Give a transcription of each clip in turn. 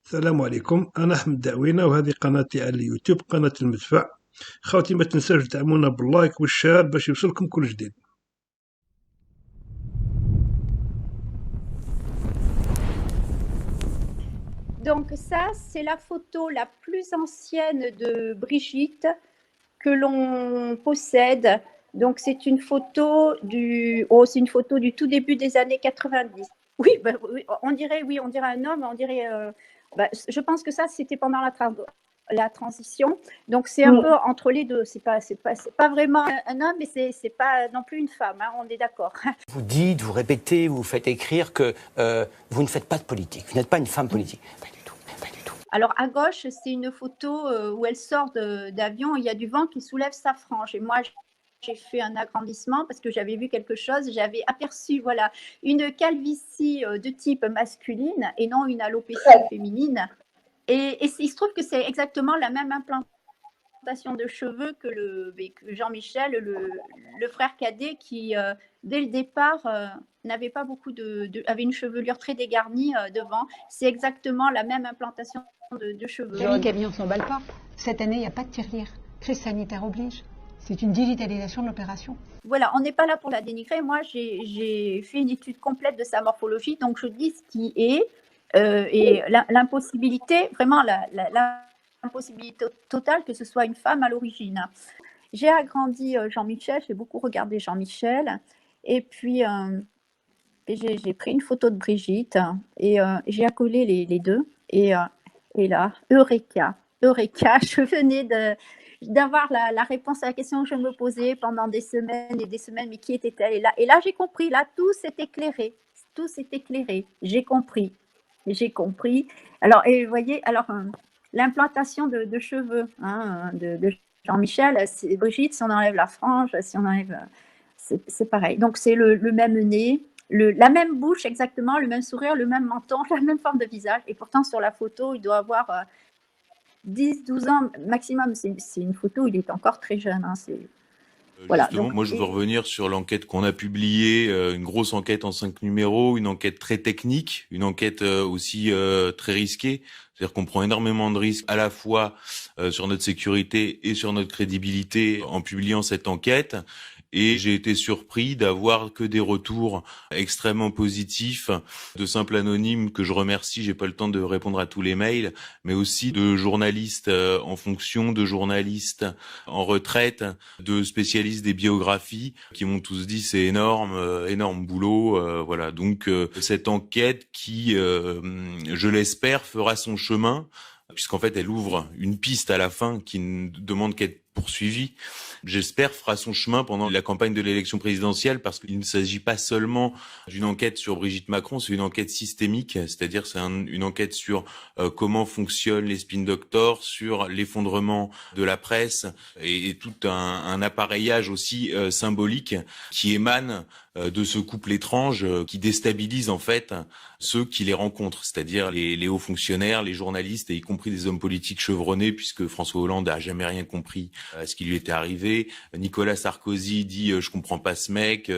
السلام عليكم، أنا أحمد دعوينة وهذه قناتي على اليوتيوب قناة المدفع. خاوتي ما تنساوش تدعمونا باللايك والشير باش يوصلكم كل جديد. Donc ça, c'est la photo la plus ancienne de Brigitte que l'on possède. Donc c'est une photo c'est une photo du tout début des années 90. Oui, oui, on dirait un homme, je pense que ça c'était pendant la transition. Donc c'est un peu entre les deux. C'est pas vraiment un homme, mais c'est pas non plus une femme. Hein, on est d'accord. Vous dites, vous répétez, vous faites écrire que vous ne faites pas de politique. Vous n'êtes pas une femme politique. Pas du tout. Pas du tout. Alors à gauche, c'est une photo où elle sort d'avion. Il y a du vent qui soulève sa frange. Et moi, j'ai fait un agrandissement parce que j'avais vu quelque chose. J'avais aperçu une calvitie de type masculine et non une alopécie féminine. Et il se trouve que c'est exactement la même implantation de cheveux que Jean-Michel, le frère cadet, qui dès le départ n'avait pas beaucoup avait une chevelure très dégarnie devant. C'est exactement la même implantation de cheveux. Camille, on ne s'emballe pas. Cette année, il n'y a pas de tirelire. Crise sanitaire oblige. C'est une digitalisation de l'opération. Voilà, on n'est pas là pour la dénigrer. Moi, j'ai fait une étude complète de sa morphologie, donc je dis ce qui est et l'impossibilité, vraiment l'impossibilité totale que ce soit une femme à l'origine. J'ai agrandi Jean-Michel, j'ai beaucoup regardé Jean-Michel, et puis j'ai pris une photo de Brigitte et j'ai accolé les deux. Et là, Eureka, je venais d'avoir la réponse à la question que je me posais pendant des semaines et des semaines, mais qui était-elle? Et là, j'ai compris, là, tout s'est éclairé, j'ai compris. Alors, et vous voyez, l'implantation de cheveux de Jean-Michel, Brigitte, si on enlève la frange, si on enlève, c'est pareil. Donc, c'est le même nez, la même bouche exactement, le même sourire, le même menton, la même forme de visage. Et pourtant, sur la photo, il doit avoir 10-12 ans maximum. C'est une photo, il est encore très jeune. Hein, voilà, justement, donc, moi je veux revenir sur l'enquête qu'on a publiée, une grosse enquête en 5 numéros, une enquête très technique, une enquête aussi très risquée. C'est-à-dire qu'on prend énormément de risques à la fois sur notre sécurité et sur notre crédibilité en publiant cette enquête. Et j'ai été surpris d'avoir que des retours extrêmement positifs de simples anonymes que je remercie. J'ai pas le temps de répondre à tous les mails, mais aussi de journalistes en fonction, de journalistes en retraite, de spécialistes des biographies qui m'ont tous dit c'est énorme boulot. Voilà. Donc cette enquête qui, je l'espère, fera son chemin, puisqu'en fait elle ouvre une piste à la fin qui ne demande qu'à être poursuivie. J'espère fera son chemin pendant la campagne de l'élection présidentielle, parce qu'il ne s'agit pas seulement d'une enquête sur Brigitte Macron, c'est une enquête systémique, c'est-à-dire c'est une enquête sur comment fonctionnent les spin doctors, sur l'effondrement de la presse et tout un appareillage aussi symbolique qui émane de ce couple étrange qui déstabilise en fait ceux qui les rencontrent, c'est-à-dire les hauts fonctionnaires, les journalistes et y compris des hommes politiques chevronnés, puisque François Hollande a jamais rien compris à ce qui lui était arrivé. Nicolas Sarkozy dit je comprends pas ce mec,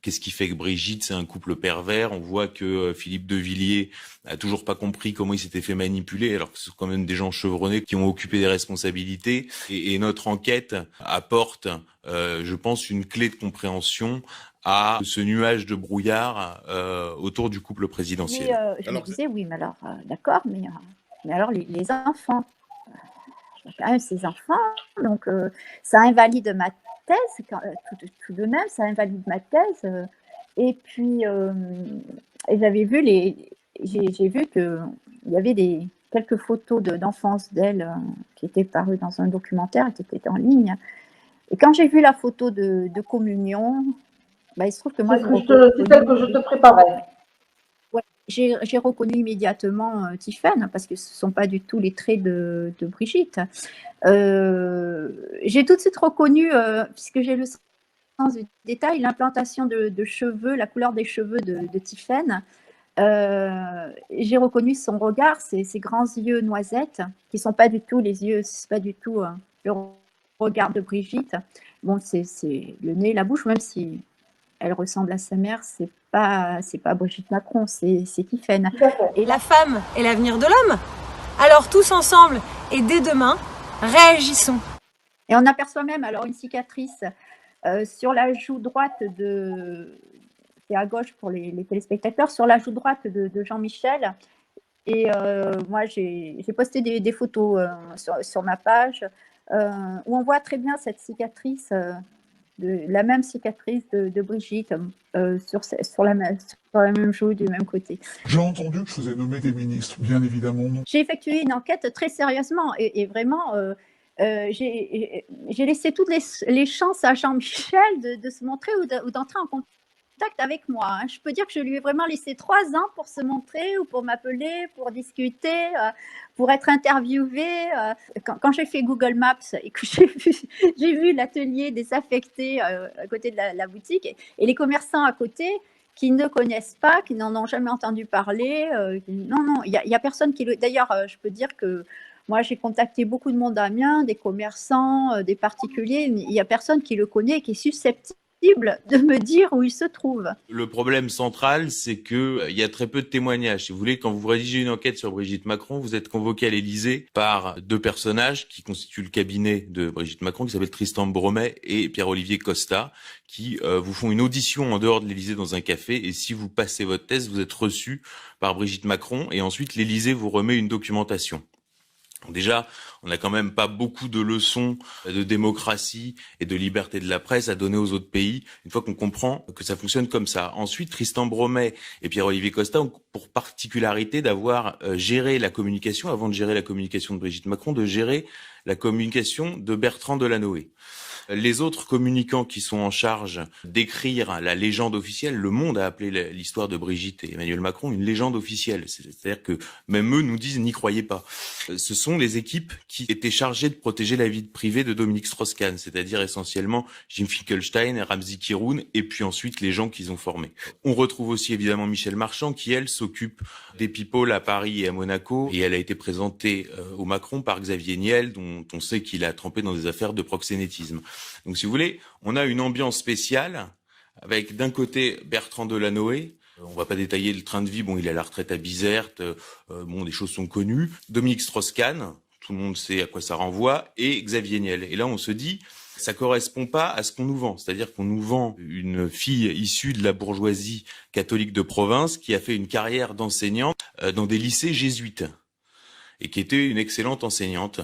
qu'est-ce qui fait que Brigitte c'est un couple pervers. On voit que Philippe de Villiers a toujours pas compris comment il s'était fait manipuler, alors que ce sont quand même des gens chevronnés qui ont occupé des responsabilités. Et notre enquête apporte, je pense, une clé de compréhension à ce nuage de brouillard autour du couple présidentiel. Mais, je me disais, oui, mais alors, d'accord, mais alors les enfants, quand même ces enfants, donc ça invalide ma thèse, tout de même, ça invalide ma thèse. Et puis, j'avais vu j'ai vu qu'il y avait quelques photos d'enfance d'elle qui étaient parues dans un documentaire qui était en ligne. Et quand j'ai vu la photo de communion, il se trouve que moi, c'est celle que je te préparais. Ouais, j'ai reconnu immédiatement Tiphaine, parce que ce ne sont pas du tout les traits de Brigitte. J'ai tout de suite reconnu, puisque j'ai le sens du détail, l'implantation de cheveux, la couleur des cheveux de Tiphaine. J'ai reconnu son regard, ses grands yeux noisettes, qui ne sont pas du tout les yeux, c'est pas du tout le regard de Brigitte. Bon, c'est le nez et la bouche, même si elle ressemble à sa mère, c'est pas Brigitte Macron, c'est Tiphaine. Et la femme est l'avenir de l'homme. Alors tous ensemble et dès demain, réagissons. Et on aperçoit même alors une cicatrice sur la joue droite de, c'est à gauche pour les téléspectateurs, sur la joue droite de Jean-Michel. Et moi, j'ai posté des photos sur ma page où on voit très bien cette cicatrice, la même cicatrice de Brigitte sur la même joue du même côté. J'ai entendu que je faisais nommer des ministres, bien évidemment non. J'ai effectué une enquête très sérieusement et vraiment, j'ai laissé toutes les chances à Jean-Michel de se montrer ou d'entrer en contact avec moi. Hein. Je peux dire que je lui ai vraiment laissé 3 ans pour se montrer ou pour m'appeler, pour discuter, pour être interviewé. Quand j'ai fait Google Maps et que j'ai vu l'atelier désaffecté à côté de la boutique et les commerçants à côté qui ne connaissent pas, qui n'en ont jamais entendu parler. Non, il y a personne qui le... D'ailleurs, je peux dire que moi, j'ai contacté beaucoup de monde à Amiens, des commerçants, des particuliers. Il n'y a personne qui le connaît, qui est susceptible de me dire où il se trouve. Le problème central, c'est que il y a très peu de témoignages. Si vous voulez, quand vous rédigez une enquête sur Brigitte Macron, vous êtes convoqué à l'Élysée par 2 personnages qui constituent le cabinet de Brigitte Macron, qui s'appellent Tristan Bromet et Pierre-Olivier Costa, qui vous font une audition en dehors de l'Élysée dans un café. Et si vous passez votre test, vous êtes reçu par Brigitte Macron. Et ensuite, l'Élysée vous remet une documentation. Déjà, on n'a quand même pas beaucoup de leçons de démocratie et de liberté de la presse à donner aux autres pays, une fois qu'on comprend que ça fonctionne comme ça. Ensuite, Tristan Bromet et Pierre-Olivier Costa ont pour particularité d'avoir géré la communication, avant de gérer la communication de Brigitte Macron, de gérer la communication de Bertrand Delanoë. Les autres communicants qui sont en charge d'écrire la légende officielle, Le Monde a appelé l'histoire de Brigitte et Emmanuel Macron une légende officielle. C'est-à-dire que même eux nous disent n'y croyez pas. Ce sont les équipes qui étaient chargées de protéger la vie privée de Dominique Strauss-Kahn, c'est-à-dire essentiellement Jim Finkelstein et Ramzi Kiroun, et puis ensuite les gens qu'ils ont formés. On retrouve aussi évidemment Michel Marchand qui, elle, s'occupe des people à Paris et à Monaco, et elle a été présentée au Macron par Xavier Niel, dont on sait qu'il a trempé dans des affaires de proxénétisme. Donc, si vous voulez, on a une ambiance spéciale avec d'un côté Bertrand Delanoë. On va pas détailler le train de vie. Bon, il est à la retraite à Bizerte. Bon, des choses sont connues. Dominique Strauss-Kahn, tout le monde sait à quoi ça renvoie, et Xavier Niel. Et là, on se dit, ça correspond pas à ce qu'on nous vend. C'est-à-dire qu'on nous vend une fille issue de la bourgeoisie catholique de province qui a fait une carrière d'enseignante dans des lycées jésuites, et qui était une excellente enseignante,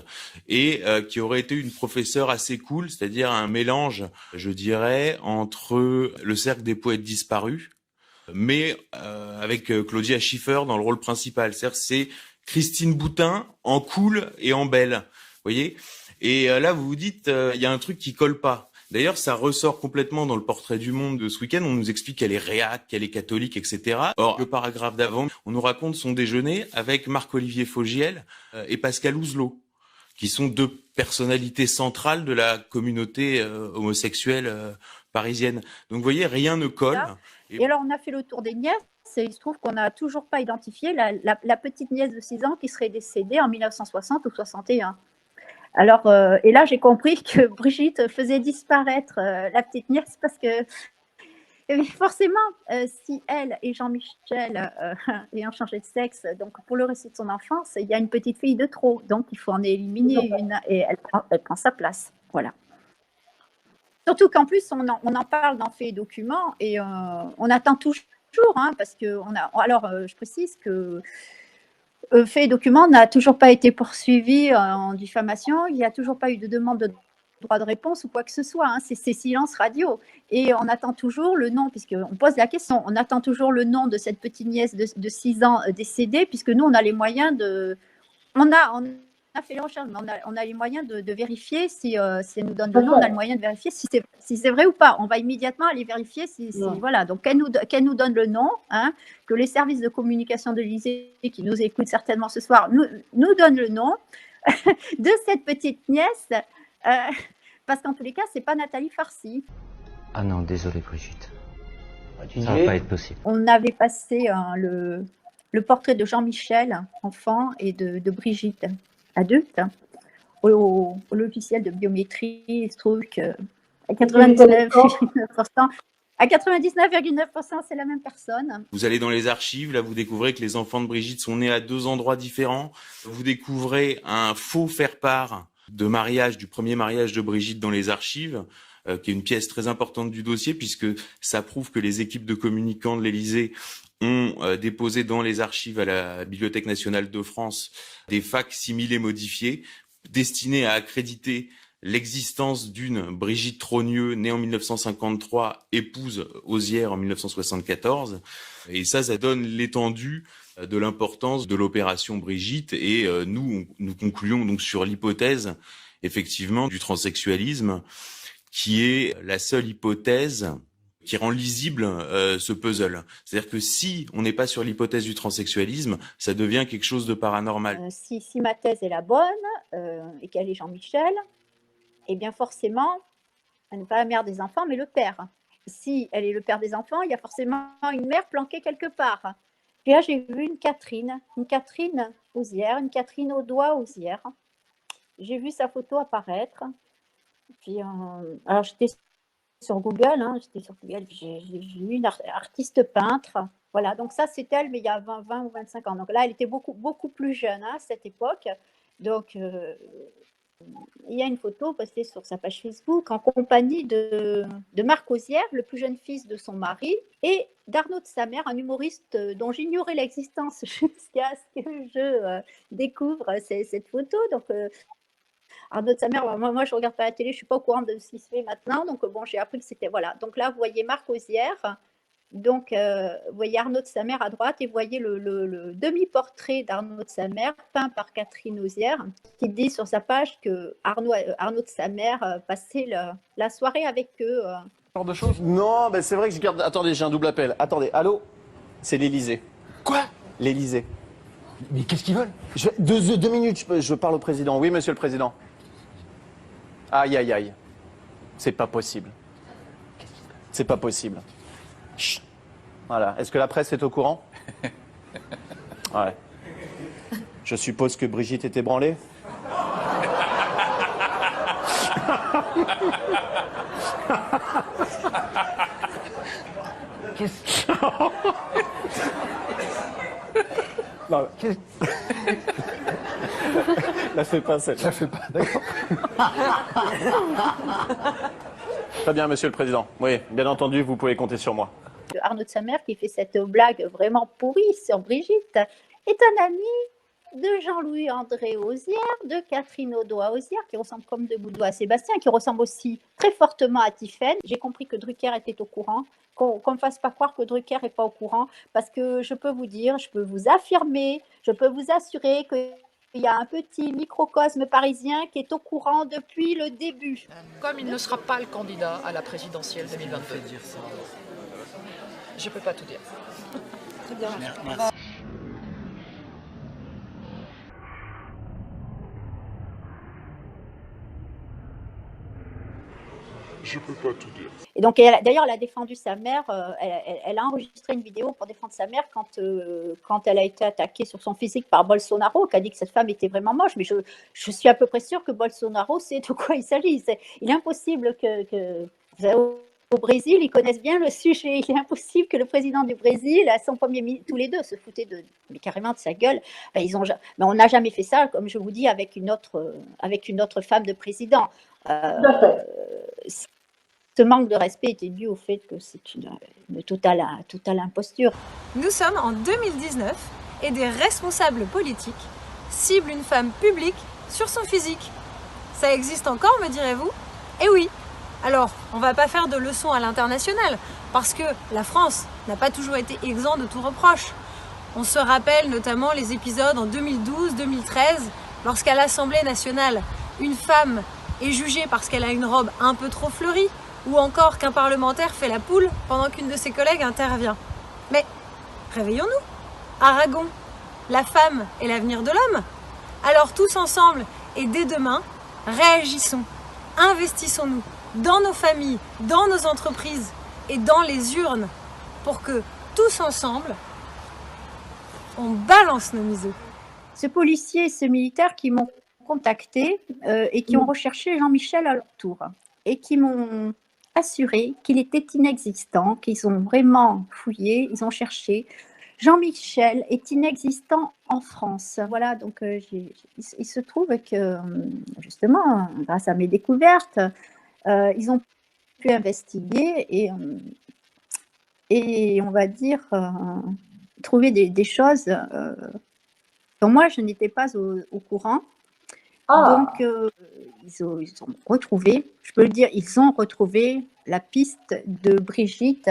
et qui aurait été une professeure assez cool, c'est-à-dire un mélange, je dirais, entre le cercle des poètes disparus, mais avec Claudia Schiffer dans le rôle principal. C'est-à-dire c'est Christine Boutin en cool et en belle, vous voyez. Et là, vous vous dites, il y a un truc qui colle pas. D'ailleurs, ça ressort complètement dans le portrait du Monde de ce week-end. On nous explique qu'elle est réac, qu'elle est catholique, etc. Or, le paragraphe d'avant, on nous raconte son déjeuner avec Marc-Olivier Fogiel et Pascal Ouzelot, qui sont 2 personnalités centrales de la communauté homosexuelle parisienne. Donc, vous voyez, rien ne colle. Et alors, on a fait le tour des nièces. Et il se trouve qu'on n'a toujours pas identifié la petite nièce de 6 ans qui serait décédée en 1960 ou 61. Alors, et là, j'ai compris que Brigitte faisait disparaître la petite nièce parce que forcément, si elle et Jean-Michel ayant changé de sexe, donc pour le récit de son enfance, il y a une petite fille de trop, donc il faut en éliminer une et elle prend sa place. Voilà. Surtout qu'en plus, on en parle dans Faits et Documents et on attend toujours, hein, parce que alors, je précise que Faits et Documents n'a toujours pas été poursuivi en diffamation. Il n'y a toujours pas eu de demande de droit de réponse ou quoi que ce soit. Hein. C'est silence radio. Et on attend toujours le nom, puisqu'on pose la question, on attend toujours le nom de cette petite nièce de 6 ans décédée, puisque nous, on a les moyens de... On a fait les recherches, mais on a les moyens de vérifier si elle nous donne le nom, on a le moyen de vérifier si c'est vrai ou pas. On va immédiatement aller vérifier si voilà. Donc, qu'elle nous donne le nom, hein, que les services de communication de l'Élysée, qui nous écoutent certainement ce soir, nous donnent le nom de cette petite nièce, parce qu'en tous les cas, c'est pas Nathalie Farcy. Ah non, désolé Brigitte. Ça va pas être possible. On avait passé le portrait de Jean-Michel, enfant, et de Brigitte, adulte, au logiciel de biométrie. Il se trouve qu'à 99%, À 99,9%, c'est la même personne. Vous allez dans les archives, là vous découvrez que les enfants de Brigitte sont nés à 2 endroits différents. Vous découvrez un faux faire-part de mariage, du premier mariage de Brigitte dans les archives, qui est une pièce très importante du dossier, puisque ça prouve que les équipes de communicants de l'Élysée ont déposé dans les archives à la Bibliothèque nationale de France des fac-similés modifiés, destinés à accréditer l'existence d'une Brigitte Trogneux, née en 1953, épouse Osière en 1974. Et ça donne l'étendue de l'importance de l'opération Brigitte. Et nous concluons donc sur l'hypothèse, effectivement, du transsexualisme, qui est la seule hypothèse qui rend lisible ce puzzle. C'est-à-dire que si on n'est pas sur l'hypothèse du transsexualisme, ça devient quelque chose de paranormal. Si ma thèse est la bonne et qu'elle est Jean-Michel, eh bien forcément, elle n'est pas la mère des enfants, mais le père. Si elle est le père des enfants, il y a forcément une mère planquée quelque part. Puis là, j'ai vu une Catherine Osière, une Catherine Audois-Osière. J'ai vu sa photo apparaître. Puis, alors j'étais sur Google, j'ai vu une artiste peintre. Voilà, donc ça c'est elle, mais il y a 20 ou 25 ans. Donc là, elle était beaucoup plus jeune à cette époque. Donc, il y a une photo postée sur sa page Facebook en compagnie de Marc Osière, le plus jeune fils de son mari, et d'Arnaud de sa mère, un humoriste dont j'ignorais l'existence jusqu'à ce que je découvre cette photo. Donc, Arnaud de sa mère, moi je ne regarde pas la télé, je ne suis pas au courant de ce qui se fait maintenant. Donc, bon, j'ai appris que c'était. Voilà. Donc là, vous voyez Marc Osière. Donc, vous voyez Arnaud de sa mère à droite et vous voyez le demi-portrait d'Arnaud de sa mère peint par Catherine Osière qui dit sur sa page que Arnaud de sa mère passait la soirée avec eux. Genre de choses ? Non, ben c'est vrai que je garde... Attendez, j'ai un double appel. Attendez, allô ? C'est l'Élysée. Quoi ? L'Élysée. Mais qu'est-ce qu'ils veulent ? Deux minutes, je parle au président. Oui, monsieur le président. Aïe, aïe, aïe. C'est pas possible. C'est pas possible. Chut. Voilà. Est-ce que la presse est au courant ? Ouais. Je suppose que Brigitte est ébranlée ? Qu'est-ce que... Non, la fais pas, celle-là. La fais pas, d'accord. Très bien, monsieur le président. Oui, bien entendu, vous pouvez compter sur moi. Arnaud de sa mère, qui fait cette blague vraiment pourrie sur Brigitte, est un ami de Jean-Louis-André Osière, de Catherine Audois-Osière, qui ressemble comme deux bouts de doigts à Sébastien, qui ressemble aussi très fortement à Tiphaine. J'ai compris que Drucker était au courant, qu'on ne me fasse pas croire que Drucker n'est pas au courant, parce que je peux vous dire, je peux vous affirmer, je peux vous assurer qu'il y a un petit microcosme parisien qui est au courant depuis le début. Comme il ne sera pas le candidat à la présidentielle 2022. Je ne peux pas tout dire. Très bien. Merci. Je peux pas tout dire. Et donc, d'ailleurs, elle a défendu sa mère, elle a enregistré une vidéo pour défendre sa mère quand elle a été attaquée sur son physique par Bolsonaro, qui a dit que cette femme était vraiment moche. Mais je suis à peu près sûre que Bolsonaro sait de quoi il s'agit. Il est impossible que au Brésil, ils connaissent bien le sujet. Il est impossible que le président du Brésil, à son premier ministre, tous les deux se foutaient carrément de sa gueule. Ben, mais on n'a jamais fait ça, comme je vous dis, avec une autre femme de président. Ce manque de respect était dû au fait que c'est une totale imposture. Nous sommes en 2019 et des responsables politiques ciblent une femme publique sur son physique. Ça existe encore, me direz-vous ? Eh oui. Alors, on va pas faire de leçons à l'international, parce que la France n'a pas toujours été exempt de tout reproche. On se rappelle notamment les épisodes en 2012-2013, lorsqu'à l'Assemblée nationale, une femme est jugée parce qu'elle a une robe un peu trop fleurie, ou encore qu'un parlementaire fait la poule pendant qu'une de ses collègues intervient. Mais réveillons-nous. Aragon, la femme est l'avenir de l'homme. Alors tous ensemble et dès demain, réagissons, investissons-nous dans nos familles, dans nos entreprises et dans les urnes pour que tous ensemble, on balance nos miseaux. Ce policier et ce militaire qui m'ont contacté et qui ont recherché Jean-Michel à leur tour et qui m'ont assurés qu'il était inexistant, qu'ils ont vraiment fouillé, ils ont cherché. Jean-Michel est inexistant en France. Voilà, donc il se trouve que, justement, grâce à mes découvertes, ils ont pu investiguer et on va dire, trouver des choses dont moi, je n'étais pas au courant. Donc, ils ont retrouvé, je peux le dire, ils ont retrouvé la piste de Brigitte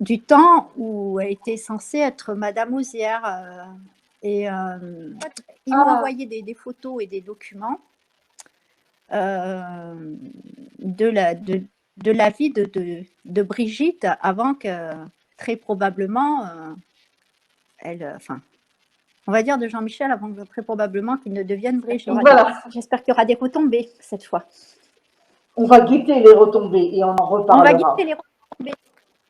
du temps où elle était censée être Madame Auzière. Et ils m'ont envoyé des photos et des documents de la vie de Brigitte avant que, très probablement, on va dire de Jean-Michel avant que très probablement qu'il ne devienne Brigitte. Voilà. J'espère qu'il y aura des retombées cette fois. On va guetter les retombées et on en reparlera. On va guetter les retombées.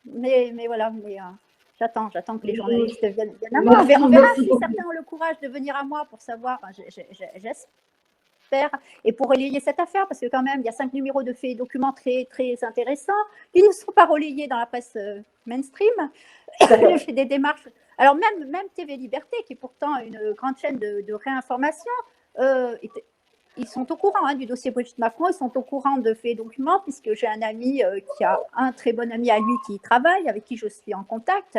Mais voilà, j'attends que les journalistes viennent à moi. On verra si certains ont le courage de venir à moi pour savoir, j'espère, et pour relayer cette affaire, parce que quand même, il y a 5 numéros de faits et documents très, très intéressants qui ne sont pas relayés dans la presse mainstream. Je fais des démarches. Alors même TV Liberté, qui est pourtant une grande chaîne de réinformation, ils sont au courant du dossier Brigitte Macron, ils sont au courant de faits et documents, puisque j'ai un ami qui a un très bon ami à lui qui y travaille, avec qui je suis en contact,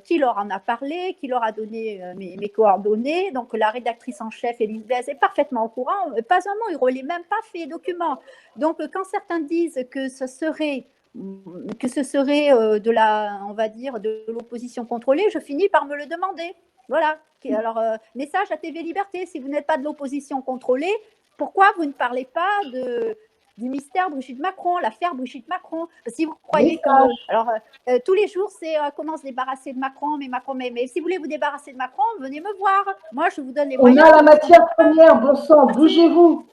qui leur en a parlé, qui leur a donné mes coordonnées. Donc la rédactrice en chef, Élise Blaise, est parfaitement au courant. Pas un mot, ils ne relaient même pas faits et documents. Donc quand certains disent que ce serait de la, on va dire, de l'opposition contrôlée, je finis par me le demander. Voilà. Alors, message à TV Liberté, si vous n'êtes pas de l'opposition contrôlée, pourquoi vous ne parlez pas du mystère Brigitte Macron, l'affaire Brigitte Macron? Si vous croyez que... Alors, tous les jours, c'est comment se débarrasser de Macron, mais si vous voulez vous débarrasser de Macron, venez me voir. Moi, je vous donne les moyens. On a la matière première, bon sang, bougez-vous.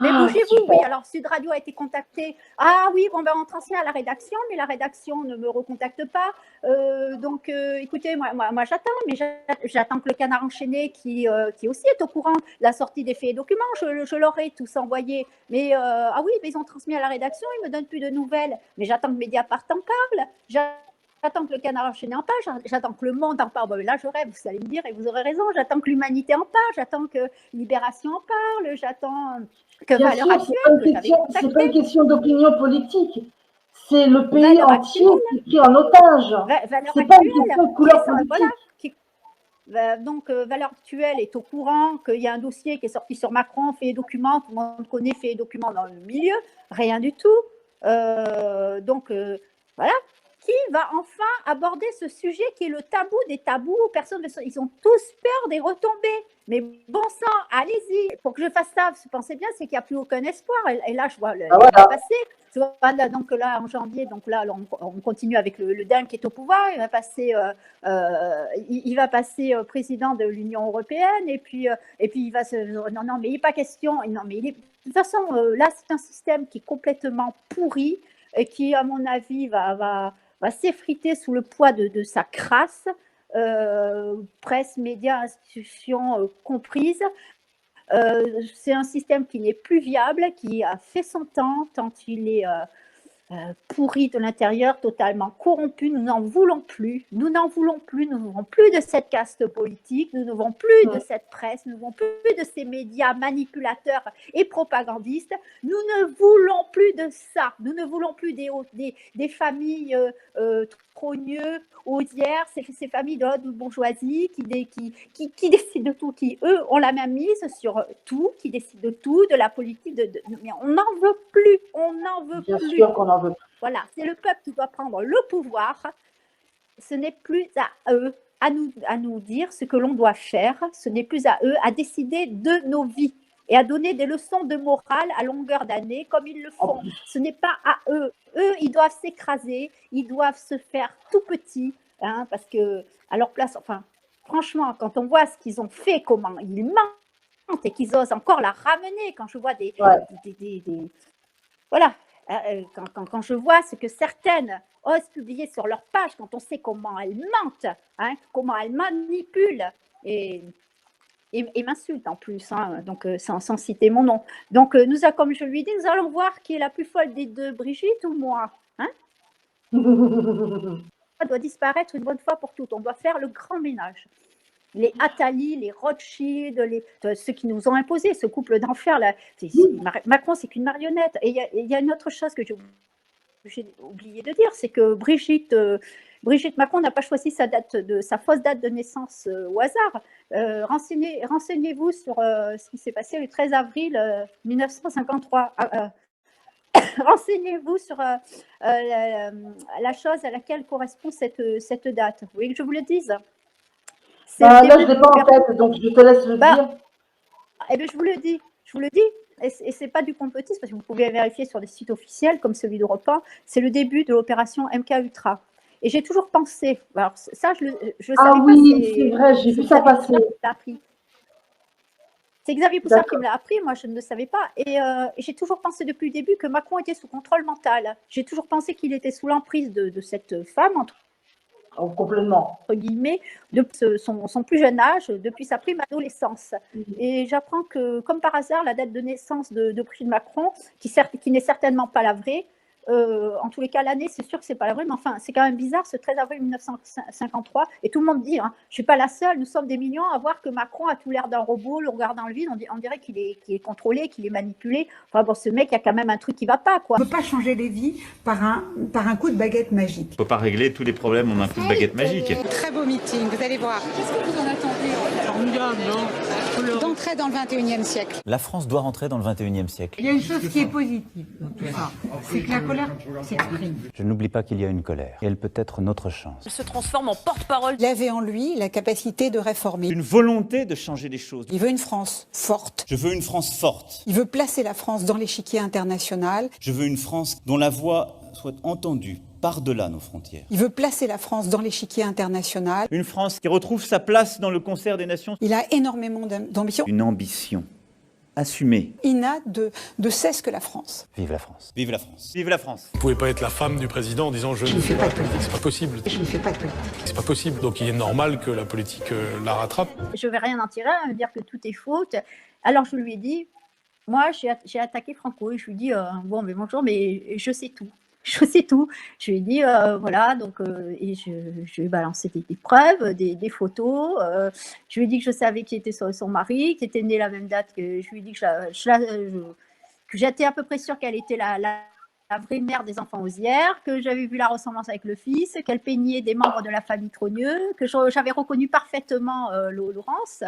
Mais bougez-vous, oui. Alors, Sud Radio a été contacté. Ah oui, bon, ben, on transmet à la rédaction, mais la rédaction ne me recontacte pas. Donc, écoutez, moi j'attends, mais j'attends que le Canard enchaîné, qui aussi est au courant de la sortie des faits et documents, je leur ai tous envoyé. Mais, ah oui, mais ils ont transmis à la rédaction, ils ne me donnent plus de nouvelles. Mais j'attends que Mediapart en parle. J'attends que le Canard enchaîné en parle, j'attends que le Monde en parle. Bon, là, je rêve, vous allez me dire, et vous aurez raison. J'attends que l'Humanité en parle, j'attends que Libération en parle, j'attends que Valeurs Actuelles. C'est pas une question d'opinion politique. C'est le pays entier qui est pris en otage. C'est pas une question de couleur politique. Donc, Valeurs Actuelles est au courant qu'il y a un dossier qui est sorti sur Macron, fait et documents, tout le monde connaît fait et documents dans le milieu, rien du tout. Donc, voilà. Qui va enfin aborder ce sujet qui est le tabou des tabous? Ils ont tous peur des retombées. Mais bon sang, allez-y. Pour que je fasse ça, pensez bien, c'est qu'il n'y a plus aucun espoir. Et là, je vois le passer. Je vois, donc là, en janvier, donc là, on continue avec le dingue qui est au pouvoir. Il va passer président de l'Union européenne. Et puis il va se... Non, mais il n'est pas question. Non, mais de toute façon, là, c'est un système qui est complètement pourri et qui, à mon avis, va s'effriter sous le poids de sa crasse, presse, médias, institutions comprises. C'est un système qui n'est plus viable, qui a fait son temps, tant il est pourri de l'intérieur, totalement corrompu. Nous n'en voulons plus. Nous n'en voulons plus. Nous ne voulons plus de cette caste politique. Nous ne voulons plus de cette presse. Nous ne voulons plus de ces médias manipulateurs et propagandistes. Nous ne voulons plus de ça. Nous ne voulons plus des familles trogneux, audières, ces familles de haute bourgeoisie qui décident de tout, qui, eux, ont la main mise sur tout, qui décident de tout, de la politique. Mais on n'en veut plus. On n'en veut plus. Bien sûr qu'on en veut. Voilà, c'est le peuple qui doit prendre le pouvoir. Ce n'est plus à eux, à nous dire ce que l'on doit faire. Ce n'est plus à eux à décider de nos vies et à donner des leçons de morale à longueur d'année comme ils le font. Ce n'est pas à eux. Eux, ils doivent s'écraser, ils doivent se faire tout petits, parce que à leur place, enfin, franchement, quand on voit ce qu'ils ont fait, comment ils mentent et qu'ils osent encore la ramener, quand je vois voilà, quand je vois ce que certaines osent publier sur leur page, quand on sait comment elles mentent, comment elles manipulent, et et m'insulte en plus, hein, donc sans citer mon nom. Donc, comme je lui dis, nous allons voir qui est la plus folle des deux, Brigitte ou moi. Hein. Ça doit disparaître une bonne fois pour toutes. On doit faire le grand ménage. Les Attali, les Rothschild, ceux qui nous ont imposé ce couple d'enfer. Macron, c'est qu'une marionnette. Et il y a une autre chose que j'ai oublié de dire, c'est que Brigitte Macron n'a pas choisi sa fausse date de naissance au hasard. Renseignez-vous sur ce qui s'est passé le 13 avril 1953. Renseignez-vous sur la chose à laquelle correspond cette date. Vous voulez que je vous le dise? Là, je ne l'ai pas en tête, donc je te laisse le dire. Eh bien, je vous le dis. Et ce n'est pas du complotisme, parce que vous pouvez vérifier sur des sites officiels comme celui d'Europe 1, c'est le début de l'opération MK Ultra. Et j'ai toujours pensé, alors ça, je savais pas. Ah oui, c'est vrai, j'ai vu ça passer. C'est Xavier Poussard qui me l'a appris, moi je ne le savais pas. Et j'ai toujours pensé depuis le début que Macron était sous contrôle mental. J'ai toujours pensé qu'il était sous l'emprise de cette femme, complètement. Entre guillemets, depuis son plus jeune âge, depuis sa prime adolescence. Et j'apprends que, comme par hasard, la date de naissance de Brigitte Macron, qui n'est certainement pas la vraie, en tous les cas, l'année, c'est sûr que c'est pas la vraie, mais enfin, c'est quand même bizarre, ce 13 avril 1953, et tout le monde dit, hein, je suis pas la seule, nous sommes des millions à voir que Macron a tout l'air d'un robot, le regard dans le vide, on dirait qu'il est contrôlé, qu'il est manipulé. Enfin bon, ce mec, il y a quand même un truc qui va pas, quoi. On peut pas changer les vies par un coup de baguette magique. On peut pas régler tous les problèmes en un coup de baguette magique. Très beau meeting, vous allez voir. Qu'est-ce que vous en attendez? Formidable, non? D'entrer dans le 21e siècle. La France doit rentrer dans le 21e siècle. Il y a une chose qui est positive dans tout ça, c'est que la colère s'exprime. Je n'oublie pas qu'il y a une colère, et elle peut être notre chance. Il se transforme en porte-parole. Il avait en lui la capacité de réformer. Une volonté de changer les choses. Il veut une France forte. Je veux une France forte. Il veut placer la France dans l'échiquier international. Je veux une France dont la voix soit entendue par-delà nos frontières. Il veut placer la France dans l'échiquier international. Une France qui retrouve sa place dans le concert des nations. Il a énormément d'ambition. Une ambition assumée. Il n'a de cesse que la France. Vive la France. Vive la France. Vive la France. Vous pouvez pas être la femme du président en disant je ne fais pas de politique. C'est pas possible. Je ne fais pas de politique. C'est pas possible. Donc il est normal que la politique la rattrape. Je vais rien en tirer, à me dire que tout est faute. Alors je lui ai dit, moi j'ai attaqué Franco et je lui ai dit bon mais bonjour mais je sais tout. Je sais tout. Je lui ai dit, voilà, donc, et je lui ai balancé des preuves, des photos. Je lui ai dit que je savais qui était son mari, qui était né la même date que je lui ai dit que j'étais à peu près sûre qu'elle était la vraie mère des enfants Osières, que j'avais vu la ressemblance avec le fils, qu'elle peignait des membres de la famille Trogneux, que j'avais reconnu parfaitement Laurence.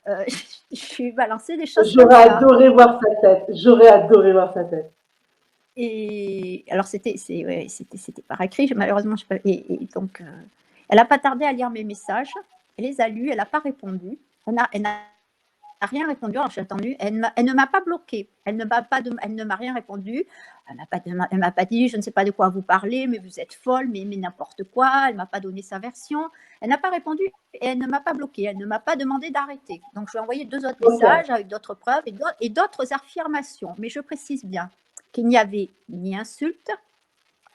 Je lui ai balancé des choses. J'aurais adoré voir sa tête. J'aurais adoré voir sa tête. Et alors, c'était par écrit, malheureusement. Et donc, elle n'a pas tardé à lire mes messages. Elle les a lus, elle n'a pas répondu. Elle n'a rien répondu. Alors, j'ai attendu. Elle ne m'a pas bloquée. Elle ne m'a rien répondu. Elle m'a pas dit, je ne sais pas de quoi vous parlez, mais vous êtes folle, mais n'importe quoi. Elle ne m'a pas donné sa version. Elle n'a pas répondu et elle ne m'a pas bloquée. Elle ne m'a pas demandé d'arrêter. Donc, je lui ai envoyé 2 autres messages avec d'autres preuves et d'autres affirmations. Mais je précise bien qu'il n'y avait ni insulte,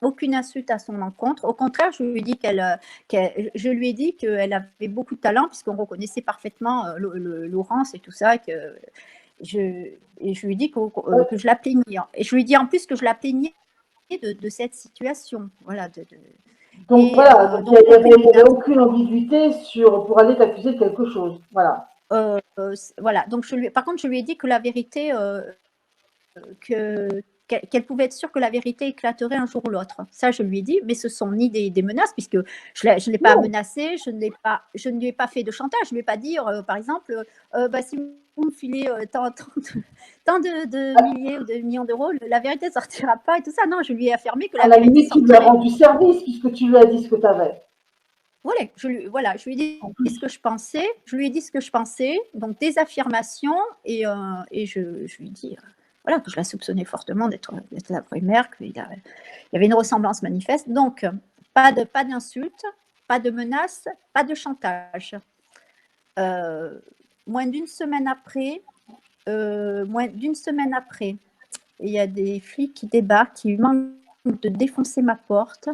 aucune insulte à son encontre. Au contraire, je lui ai dit qu'elle avait beaucoup de talent, puisqu'on reconnaissait parfaitement Laurence et tout ça. Et je lui ai dit que je la plaignais. Et je lui ai dit en plus que je la plaignais de cette situation. Voilà, donc voilà, il n'y avait aucune ambiguïté pour aller t'accuser de quelque chose. Voilà. Voilà. Donc par contre, je lui ai dit que la vérité, qu'elle pouvait être sûre que la vérité éclaterait un jour ou l'autre. Ça, je lui ai dit, mais ce sont ni des menaces, puisque je ne l'ai pas menacée, je ne lui ai pas fait de chantage. Je ne lui ai pas dit, par exemple, si vous me filez tant de milliers ou de millions d'euros, la vérité ne sortira pas et tout ça. Non, je lui ai affirmé que la vérité limite, tu lui as rendu service, puisque tu lui as dit ce que tu avais. Voilà, je lui ai dit ce que je pensais. Je lui ai dit ce que je pensais, donc des affirmations, et je lui ai dit... Voilà, que je la soupçonnais fortement d'être la vraie mère, qu'il y avait une ressemblance manifeste. Donc, pas d'insultes, pas de menaces, pas de chantage. Moins d'une semaine après, il y a des flics qui débarquent, qui demandent de défoncer ma porte,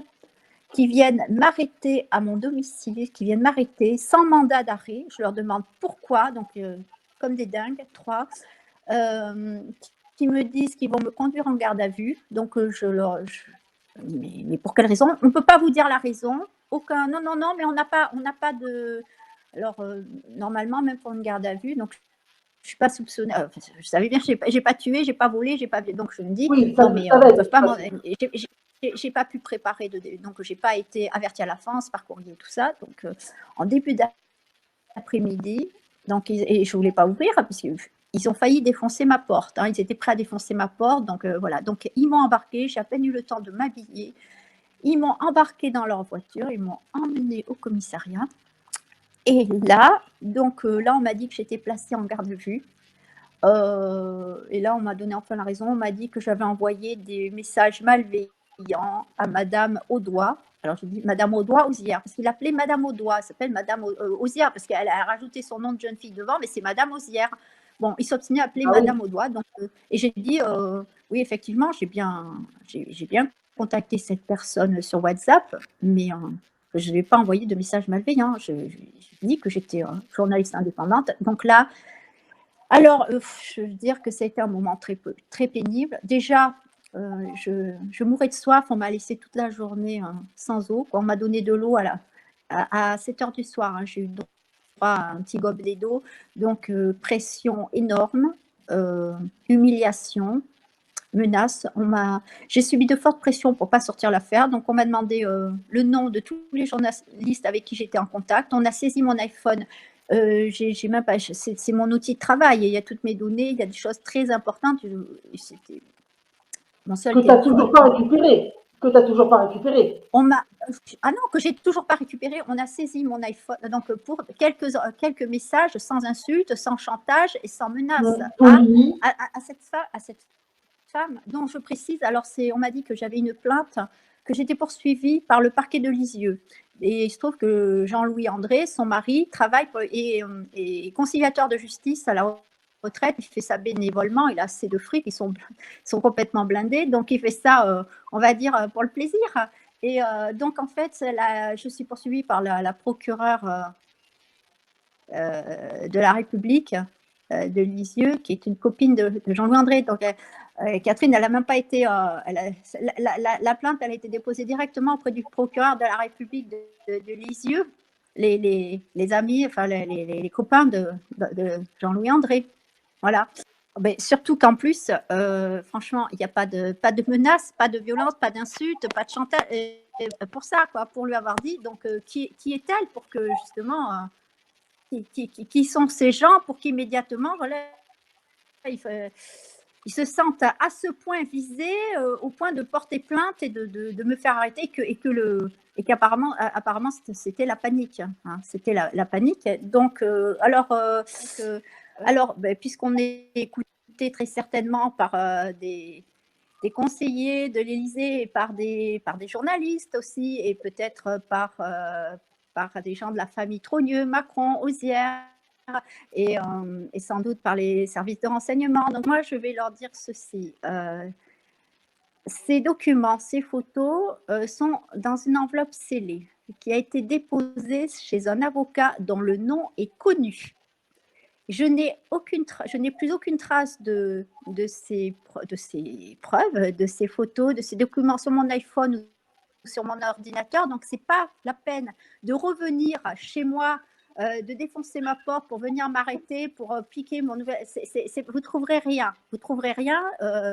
qui viennent m'arrêter à mon domicile, qui viennent m'arrêter sans mandat d'arrêt. Je leur demande pourquoi. Donc, comme des dingues, 3, qui me disent qu'ils vont me conduire en garde à vue. Donc, mais pour quelle raison? On ne peut pas vous dire la raison. Aucun. Non, non, non, mais on n'a pas de. Alors, normalement, même pour une garde à vue, donc je ne suis pas soupçonnée. Je savais bien, je n'ai pas tué, je n'ai pas volé, j'ai pas. Donc, je me dis, oui, non, mais ils peuvent pas. J'ai pas pu préparer, donc j'ai pas été avertie à l'avance par courrier, tout ça. Donc, en début d'après-midi, donc, et je voulais pas ouvrir parce qu'ils ont failli défoncer ma porte. Hein, ils étaient prêts à défoncer ma porte, donc voilà. Donc, ils m'ont embarqué. J'ai à peine eu le temps de m'habiller. Ils m'ont embarqué dans leur voiture. Ils m'ont emmené au commissariat. Et là, donc là, on m'a dit que j'étais placée en garde à vue. Et là, on m'a donné enfin la raison. On m'a dit que j'avais envoyé des messages malveillants à Madame Audois. Alors, je dis Madame Audois-Auzière, parce qu'il appelait Madame Audois. Elle s'appelle Madame Auzière, parce qu'elle a rajouté son nom de jeune fille devant, mais c'est Madame Auzière. Bon, il s'obstinait à appeler Madame Audois. Donc, et j'ai dit, oui, effectivement, j'ai bien contacté cette personne sur WhatsApp, mais je ne vais pas envoyer de messages malveillants. Je dis que j'étais journaliste indépendante. Donc là, alors, je veux dire que ça a été un moment très pénible. Déjà, je mourais de soif. On m'a laissé toute la journée sans eau. On m'a donné de l'eau à 7 heures du soir. Hein. J'ai eu droit à un petit gobelet d'eau. Donc, pression énorme, humiliation, menaces. J'ai subi de fortes pressions pour ne pas sortir l'affaire. Donc, on m'a demandé le nom de tous les journalistes avec qui j'étais en contact. On a saisi mon iPhone. J'ai même pas, c'est mon outil de travail. Il y a toutes mes données. Il y a des choses très importantes. C'était mon seul téléphone. Que tu n'as toujours pas récupéré. Que tu n'as toujours pas récupéré. Ah non, que j'ai toujours pas récupéré. On a saisi mon iPhone. Donc, pour quelques messages sans insultes, sans chantage et sans menace à cette femme dont je précise, alors on m'a dit que j'avais une plainte, que j'étais poursuivie par le parquet de Lisieux. Et il se trouve que Jean-Louis André, son mari, travaille est conciliateur de justice à la retraite. Il fait ça bénévolement, il a assez de fric, ils sont complètement blindés. Donc, il fait ça, on va dire, pour le plaisir. Et donc, en fait, je suis poursuivie par la procureure de la République de Lisieux, qui est une copine de Jean-Louis André. Donc, Catherine, elle n'a même pas été. La plainte, elle a été déposée directement auprès du procureur de la République de Lisieux, les amis, enfin les copains de Jean-Louis André. Voilà. Mais surtout qu'en plus, franchement, il n'y a pas de menaces, pas de violence, pas d'insultes, pas de chantage. Pour ça, quoi, pour lui avoir dit. Donc, qui est-elle pour que justement. Qui sont ces gens pour qu'immédiatement, voilà, ils se sentent à ce point visés au point de porter plainte et de me faire arrêter et qu'apparemment c'était la panique. Hein, c'était la panique. Donc, puisqu'on est écouté très certainement par des conseillers de l'Élysée et par des journalistes aussi, et peut-être par des gens de la famille Trogneux, Macron, Auzière, et sans doute par les services de renseignement. Donc moi, je vais leur dire ceci. Ces documents, ces photos sont dans une enveloppe scellée qui a été déposée chez un avocat dont le nom est connu. Je n'ai plus aucune trace de ces preuves, de ces photos, de ces documents sur mon iPhone ou sur mon ordinateur. Donc, ce n'est pas la peine de revenir chez moi, de défoncer ma porte pour venir m'arrêter, pour piquer mon nouvel... Vous ne trouverez rien. Vous ne trouverez rien.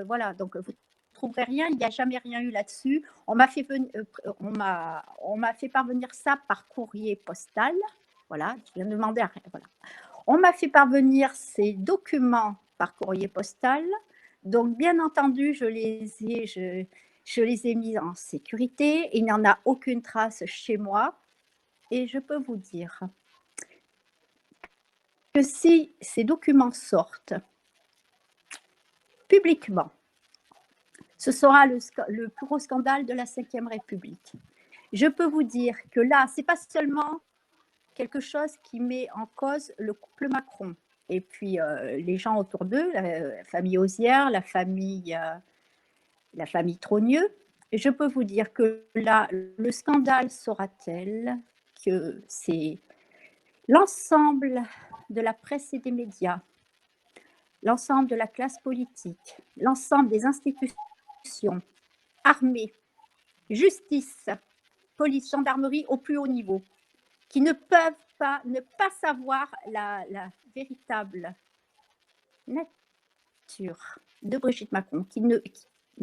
Voilà, donc vous ne trouverez rien. Il n'y a jamais rien eu là-dessus. On m'a fait parvenir ça par courrier postal. Voilà, je viens de demander à rien. Voilà. On m'a fait parvenir ces documents par courrier postal. Donc, bien entendu, je les ai mis en sécurité. Il n'y en a aucune trace chez moi. Et je peux vous dire que si ces documents sortent publiquement, ce sera le plus gros scandale de la Ve République. Je peux vous dire que là, ce n'est pas seulement quelque chose qui met en cause le couple Macron et puis les gens autour d'eux, la famille Auzière, la famille Trogneux. Et je peux vous dire que là, le scandale sera tel que c'est l'ensemble de la presse et des médias l'ensemble de la classe politique, l'ensemble des institutions, armée, justice, police, gendarmerie au plus haut niveau, qui ne peuvent pas ne pas savoir la véritable nature de Brigitte Macron, qui ne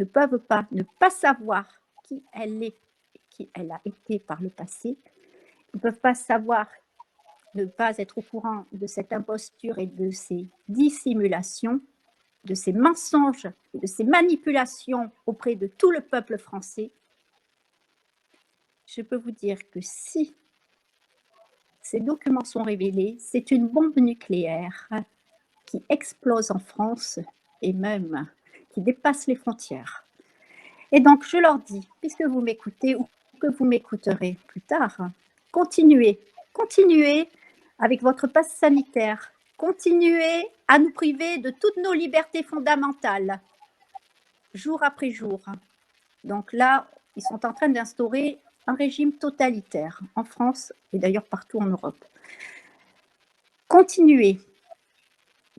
peuvent pas ne pas savoir qui elle est, qui elle a été par le passé, ne peuvent pas savoir, ne pas être au courant de cette imposture et de ces dissimulations, de ces mensonges, de ces manipulations auprès de tout le peuple français. Je peux vous dire que si ces documents sont révélés, c'est une bombe nucléaire qui explose en France et même qui dépasse les frontières. Et donc, je leur dis, puisque vous m'écoutez ou que vous m'écouterez plus tard, continuez avec votre passe sanitaire, continuez à nous priver de toutes nos libertés fondamentales, jour après jour. Donc là, ils sont en train d'instaurer un régime totalitaire en France et d'ailleurs partout en Europe. Continuez.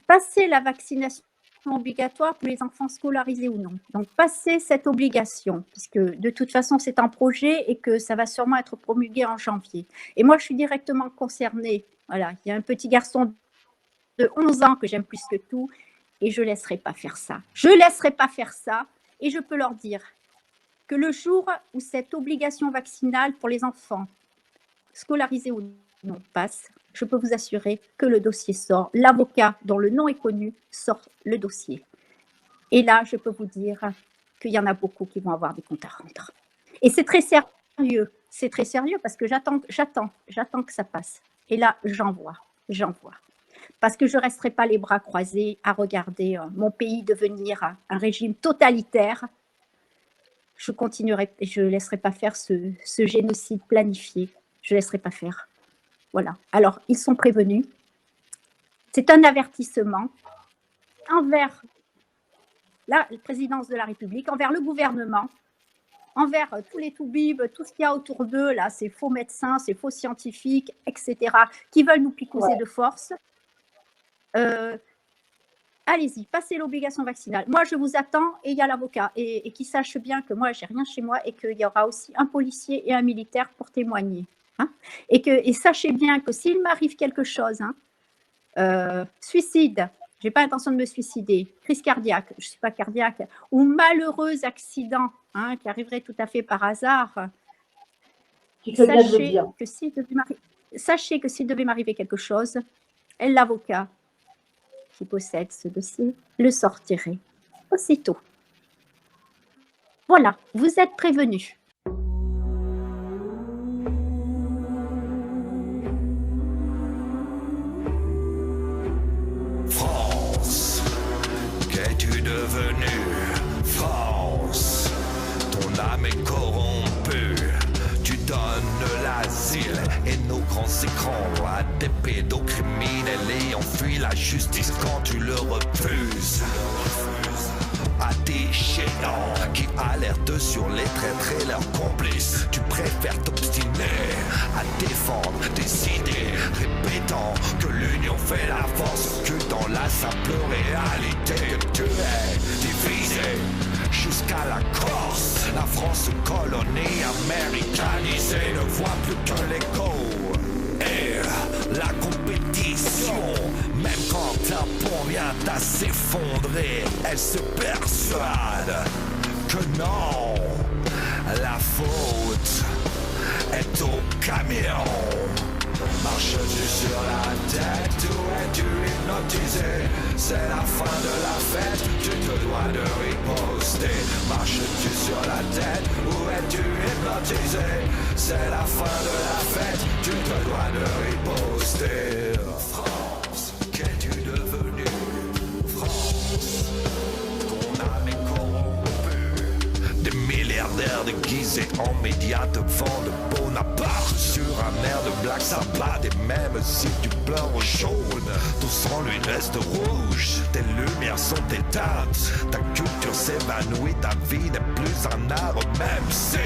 Passez la vaccination obligatoire pour les enfants scolarisés ou non. Donc, passez cette obligation, puisque de toute façon, c'est un projet et que ça va sûrement être promulgué en janvier. Et moi, je suis directement concernée. Voilà, il y a un petit garçon de 11 ans que j'aime plus que tout et je ne laisserai pas faire ça. Je ne laisserai pas faire ça et je peux leur dire que le jour où cette obligation vaccinale pour les enfants scolarisés ou non passe, je peux vous assurer que le dossier sort. L'avocat dont le nom est connu sort le dossier. Et là, je peux vous dire qu'il y en a beaucoup qui vont avoir des comptes à rendre. Et c'est très sérieux. C'est très sérieux parce que j'attends que ça passe. Et là, j'en vois. Parce que je ne resterai pas les bras croisés à regarder mon pays devenir un régime totalitaire. Je continuerai, je ne laisserai pas faire ce génocide planifié. Je ne laisserai pas faire. Voilà. Alors, ils sont prévenus. C'est un avertissement envers la présidence de la République, envers le gouvernement, envers tous les toubibs, tout ce qu'il y a autour d'eux, là, ces faux médecins, ces faux scientifiques, etc., qui veulent nous picouser de force. Allez-y, passez l'obligation vaccinale. Moi, je vous attends et il y a l'avocat. Et qu'ils sachent bien que moi, je n'ai rien chez moi et qu'il y aura aussi un policier et un militaire pour témoigner. Hein, et sachez bien que s'il m'arrive quelque chose, suicide, je n'ai pas l'intention de me suicider, crise cardiaque, je ne suis pas cardiaque, ou malheureux accident qui arriverait tout à fait par hasard, sachez que s'il devait m'arriver quelque chose, l'avocat qui possède ce dossier le sortirait aussitôt. Voilà, vous êtes prévenus. France, qu'es-tu devenue? France, ton âme est corrompue. Tu donnes l'asile et nos grands écrans à des pédocriminels ayant fui la justice quand tu le refuses. À des géants qui alertent sur les traîtres et leurs complices. Tu préfères t'obstiner à défendre des idées, répétant que l'union fait la force, que dans la simple réalité que tu es divisé jusqu'à la Corse. La France colonie américanisée ne voit plus que l'écho et la compétition. Même quand un pont vient à s'effondrer, elle se persuade que non, la faute est au camion. Marches-tu sur la tête ou es-tu hypnotisé? C'est la fin de la fête, tu te dois de riposter. Marches-tu sur la tête ou es-tu hypnotisé? C'est la fin de la fête, tu te dois de riposter. France, qu'es-tu devenu? France, ton âme est corrompue. Des milliardaires déguisés en médias te vendent Bonaparte sur un air de Black Sabbath. Et même si tu pleures au jaune, ton sang lui reste rouge. Tes lumières sont éteintes, ta culture s'évanouit, ta vie n'est plus un art. Même si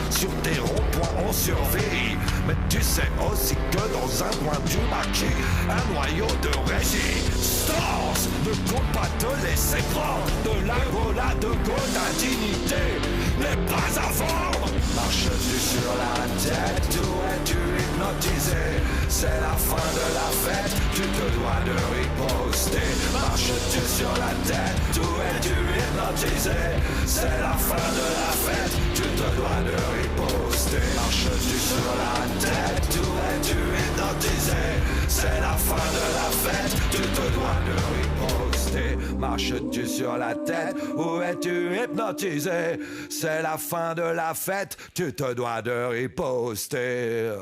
sur tes ronds-points on survit, Mais tu sais aussi que dans un coin du maquis, un noyau de résistance ne compte pas te laisser prendre. De la rolade de d'indignité n'est pas à vendre. Marches-tu sur la tête ou es-tu hypnotisé? C'est la fin de la fête, tu te dois de riposter. Marches-tu sur la tête ou es-tu hypnotisé? C'est la fin de la fête, tu te dois de riposter. Marches-tu sur la tête ou es-tu hypnotisé? C'est la fin de la fête, tu te dois de riposter. Marches-tu sur la tête ou es-tu hypnotisé? C'est la fin de la fête, tu te dois de riposter.